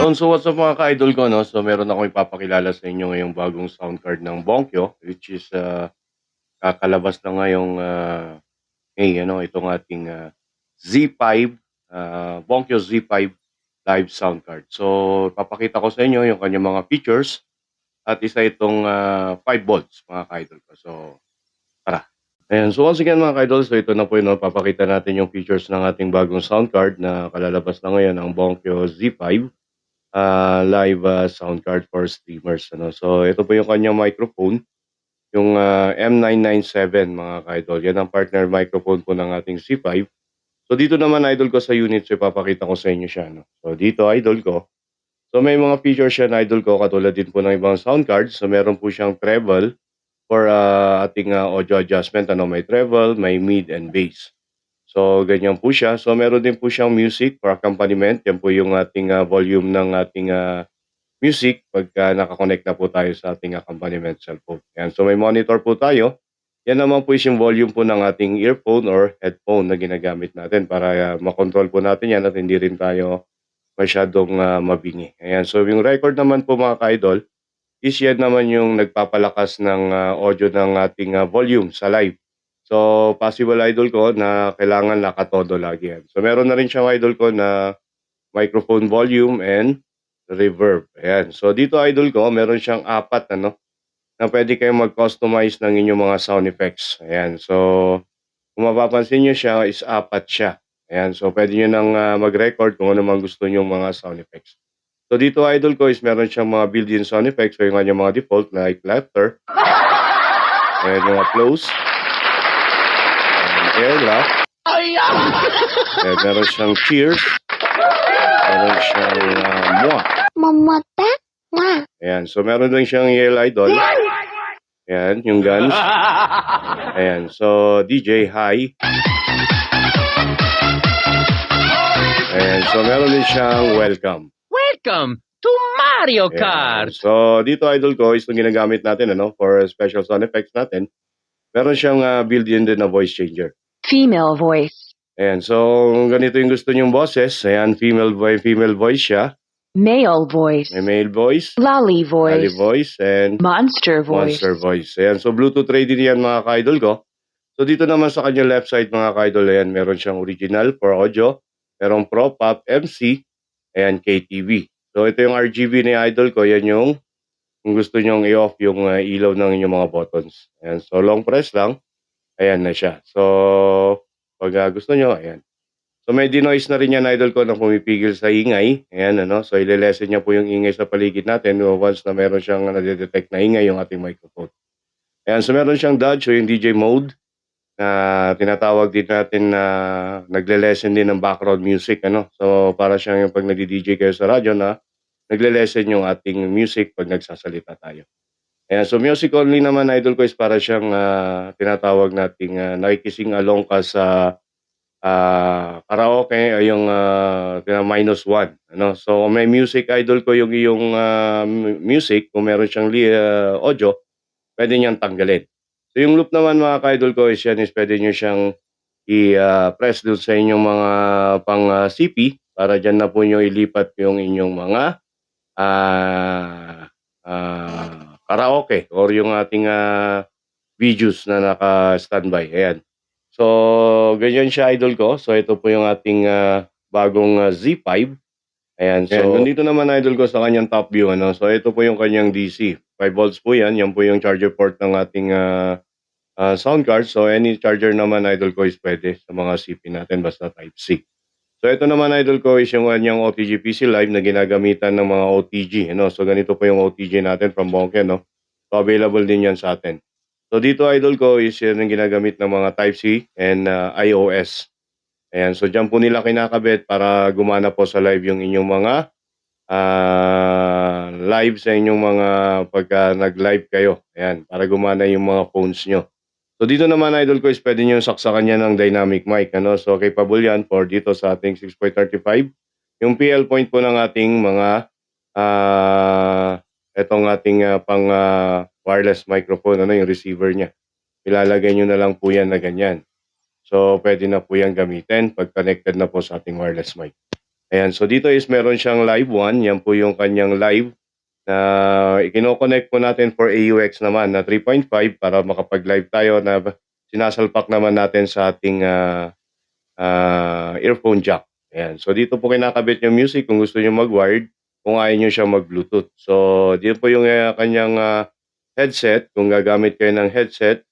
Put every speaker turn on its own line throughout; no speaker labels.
Yun, so what's up mga ka-idol ko, no? So meron akong ipapakilala sa inyo ngayong bagong sound card ng Bonkyo, which is kakalabas na ngayong itong ating Z5, Bonkyo Z5 live sound card. So papakita ko sa inyo yung kanyang mga features at isa itong 5 volts mga ka-idol ko. So tara. Ayan, so once again mga ka-idol, so ito na po yun, no? Papakita natin yung features ng ating bagong sound card na kalalabas na ngayon ang Bonkyo Z5 live sound card for streamers. Ano. So ito po yung kanyang microphone, yung M997 mga ka-idol. Yan ang partner microphone po ng ating C5. So dito naman idol ko sa unit, so ipapakita ko sa inyo siya. No? So dito idol ko, so may mga features siya na idol ko katulad din po ng ibang sound cards. So meron po siyang treble for ating audio adjustment. Ano, may treble, may mid and bass. So, ganyan po siya. So, meron din po siyang music for accompaniment. Yan po yung ating volume ng ating music pagka nakakonect na po tayo sa ating accompaniment cellphone. Yan. So, may monitor po tayo. Yan naman po is yung volume po ng ating earphone or headphone na ginagamit natin para makontrol po natin yan at hindi rin tayo masyadong mabingi. Ayan. So, yung record naman po mga ka-idol is yan naman yung nagpapalakas ng audio ng ating volume sa live. So, possible idol ko na kailangan nakatodo lagi yan. So, meron na rin siyang idol ko na microphone volume and reverb. Ayan. So, dito idol ko, meron siyang apat na pwede kayong mag-customize ng inyong mga sound effects. Ayan. So, kung mapapansin nyo siya, is apat siya. Ayan. So, pwede nyo nang mag-record kung ano man gusto nyo mga sound effects. So, dito idol ko is meron siyang mga built-in sound effects. So, yung kanyang mga default like laughter, and yung applause, air laugh, and meron siyang cheers, meron siyang mwah.
Mamata nga.
Ayan, so meron din siyang yell idol. Ayan, yung guns. Ayan, so DJ high. Ayan, so meron din siyang welcome.
Welcome to Mario
Ayan,
Kart!
so dito idol ko is itong ginagamit natin for special sound effects natin. Meron siyang built-in din na voice changer.
Female voice.
Ayan, so ganito yung gusto nyong boses. Ayan, female voice siya.
Male voice.
May male voice,
Lolly voice.
Ali voice, and
Monster voice.
monster voice. Ayan, so Bluetooth ready yan mga ka-idol ko. So dito naman sa kanyang left side mga ka-idol, ayan, meron siyang original for audio. Merong Pro, Pop, MC, ayan, KTV. So ito yung RGB ni idol ko, yan yung kung gusto nyong i-off yung ilaw ng inyong mga buttons. Ayan, so long press lang, ayan na siya. So pag gusto nyo, ayan. So may denoise na rin yan idol ko na pumipigil sa ingay. Ayan so ilelesen niya po yung ingay sa paligid natin once na meron siyang nadedetect na ingay yung ating microphone. Ayan, so meron siyang dodge o yung DJ mode na tinatawag din natin na nagle-lessen din ng background music. So para siyang yung pag nagdi-DJ kayo sa radyo na nagle-lessen yung ating music pag nagsasalita tayo. Ayan, so music only naman idol ko is para siyang tinatawag nating nakikising along ka sa karaoke ay yung -1. So may music idol ko yung iyong music, kung meron siyang audio, pwede niyang tanggalin. So yung loop naman mga ka-idol ko is yan is pwede niyo siyang i-press doon sa inyong mga pang CP para dyan na po niyo ilipat yung inyong mga karaoke or yung ating videos na naka-standby. Ayan. So, ganyan siya idol ko. So, ito po yung ating bagong Z5. Ayan, so nandito naman idol ko sa kanyang top view. So, ito po yung kanyang DC. 5 volts po yan. Yan po yung charger port ng ating sound card. So, any charger naman idol ko is pwede sa mga CP natin basta Type-C. So, ito naman idol ko is yung kanyang OTG PC Live na ginagamitan ng mga OTG. So, ganito po yung OTG natin from Bonke. So, available din yan sa atin. So dito idol ko is yan ang ginagamit ng mga Type-C and iOS. Ayan, so dyan po nila kinakabit para gumana po sa live yung inyong mga live sa inyong mga pagka nag-live kayo. Ayan, para gumana yung mga phones nyo. So dito naman idol ko is pwede nyo saksakan yan ng dynamic mic. So capable yan for dito sa ating 6.35. Yung PL point po ng ating mga etong ating pang wireless microphone, yung receiver niya. Ilalagay nyo na lang po yan na ganyan. So, pwede na po yan gamitin pag connected na po sa ating wireless mic. Ayan, so dito is meron siyang live 1, yan po yung kanyang live na ikino-connect po natin for AUX naman na 3.5 para makapag-live tayo na sinasalpak naman natin sa ating earphone jack. Ayan, so dito po kinakabit yung music kung gusto niyo mag-wired, kung ayaw niyo siya mag-Bluetooth. So dito po yung kanyang headset, kung gagamit kayo ng headset,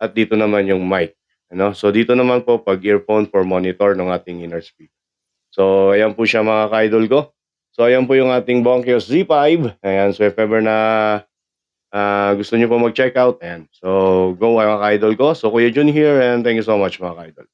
at dito naman yung mic. Ano? So dito naman po pag earphone for monitor ng ating inner speaker. So ayan po siya mga ka-idol ko. So ayan po yung ating Bonkyo Z5. Ayan, so if ever na gusto niyo po mag-check out, ayan. So go mga ka-idol ko. So Kuya Jun here and thank you so much mga ka-idol.